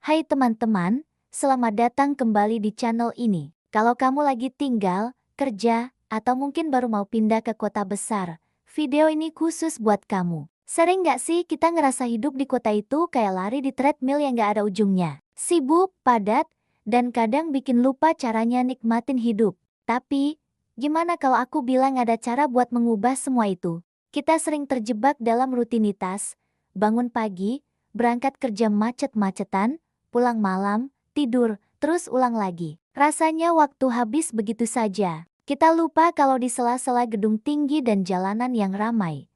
Hai teman-teman, selamat datang kembali di channel ini. Kalau kamu lagi tinggal, kerja, atau mungkin baru mau pindah ke kota besar, video ini khusus buat kamu. Sering gak sih kita ngerasa hidup di kota itu kayak lari di treadmill yang gak ada ujungnya? Sibuk, padat, dan kadang bikin lupa caranya nikmatin hidup. Tapi, gimana kalau aku bilang ada cara buat mengubah semua itu? Kita sering terjebak dalam rutinitas, bangun pagi, berangkat kerja macet-macetan, pulang malam, tidur, terus ulang lagi. Rasanya waktu habis begitu saja. Kita lupa kalau di sela-sela gedung tinggi dan jalanan yang ramai,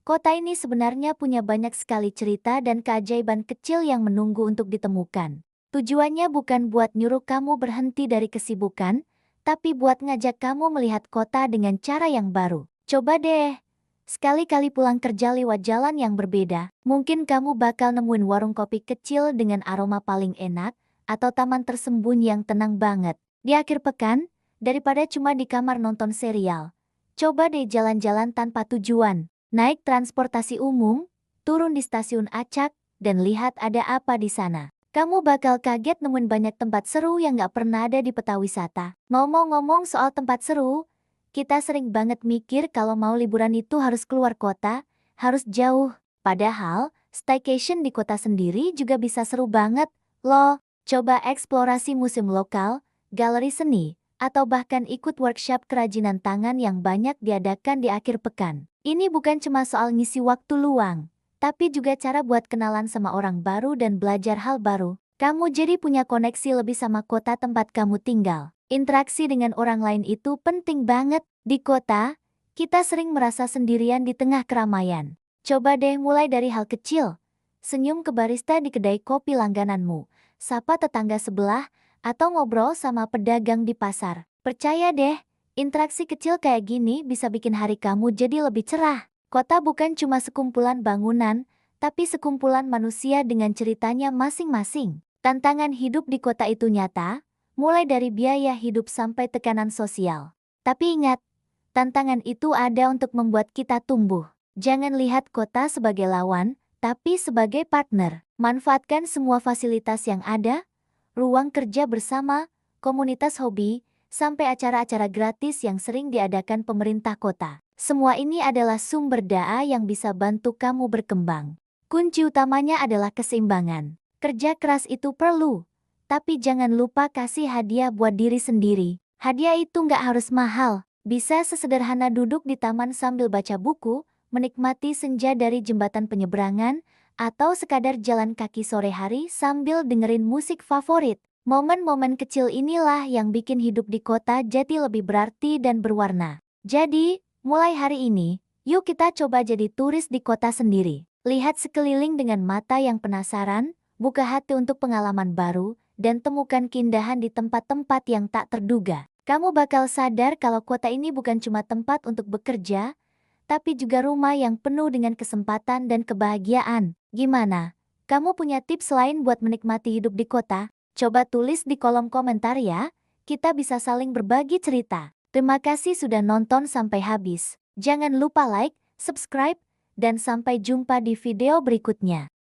kota ini sebenarnya punya banyak sekali cerita dan keajaiban kecil yang menunggu untuk ditemukan. Tujuannya bukan buat nyuruh kamu berhenti dari kesibukan, tapi buat ngajak kamu melihat kota dengan cara yang baru. Coba deh, sekali-kali pulang kerja lewat jalan yang berbeda, mungkin kamu bakal nemuin warung kopi kecil dengan aroma paling enak, atau taman tersembunyi yang tenang banget. Di akhir pekan, daripada cuma di kamar nonton serial, coba deh jalan-jalan tanpa tujuan. Naik transportasi umum, turun di stasiun acak, dan lihat ada apa di sana. Kamu bakal kaget nemuin banyak tempat seru yang gak pernah ada di peta wisata. Ngomong-ngomong soal tempat seru, kita sering banget mikir kalau mau liburan itu harus keluar kota, harus jauh. Padahal, staycation di kota sendiri juga bisa seru banget, loh. Coba eksplorasi museum lokal, galeri seni, atau bahkan ikut workshop kerajinan tangan yang banyak diadakan di akhir pekan. Ini bukan cuma soal ngisi waktu luang, tapi juga cara buat kenalan sama orang baru dan belajar hal baru. Kamu jadi punya koneksi lebih sama kota tempat kamu tinggal. Interaksi dengan orang lain itu penting banget. Di kota, kita sering merasa sendirian di tengah keramaian. Coba deh mulai dari hal kecil. Senyum ke barista di kedai kopi langgananmu, sapa tetangga sebelah, atau ngobrol sama pedagang di pasar. Percaya deh, interaksi kecil kayak gini bisa bikin hari kamu jadi lebih cerah. Kota bukan cuma sekumpulan bangunan, tapi sekumpulan manusia dengan ceritanya masing-masing. Tantangan hidup di kota itu nyata, mulai dari biaya hidup sampai tekanan sosial. Tapi ingat, tantangan itu ada untuk membuat kita tumbuh. Jangan lihat kota sebagai lawan, tapi sebagai partner. Manfaatkan semua fasilitas yang ada, ruang kerja bersama, komunitas hobi, sampai acara-acara gratis yang sering diadakan pemerintah kota. Semua ini adalah sumber daya yang bisa bantu kamu berkembang. Kunci utamanya adalah keseimbangan. Kerja keras itu perlu, tapi jangan lupa kasih hadiah buat diri sendiri. Hadiah itu nggak harus mahal, bisa sesederhana duduk di taman sambil baca buku, menikmati senja dari jembatan penyeberangan, atau sekadar jalan kaki sore hari sambil dengerin musik favorit. Momen-momen kecil inilah yang bikin hidup di kota jadi lebih berarti dan berwarna. Jadi, mulai hari ini, yuk kita coba jadi turis di kota sendiri. Lihat sekeliling dengan mata yang penasaran, buka hati untuk pengalaman baru, dan temukan keindahan di tempat-tempat yang tak terduga. Kamu bakal sadar kalau kota ini bukan cuma tempat untuk bekerja, tapi juga rumah yang penuh dengan kesempatan dan kebahagiaan. Gimana? Kamu punya tips lain buat menikmati hidup di kota? Coba tulis di kolom komentar ya. Kita bisa saling berbagi cerita. Terima kasih sudah nonton sampai habis. Jangan lupa like, subscribe, dan sampai jumpa di video berikutnya.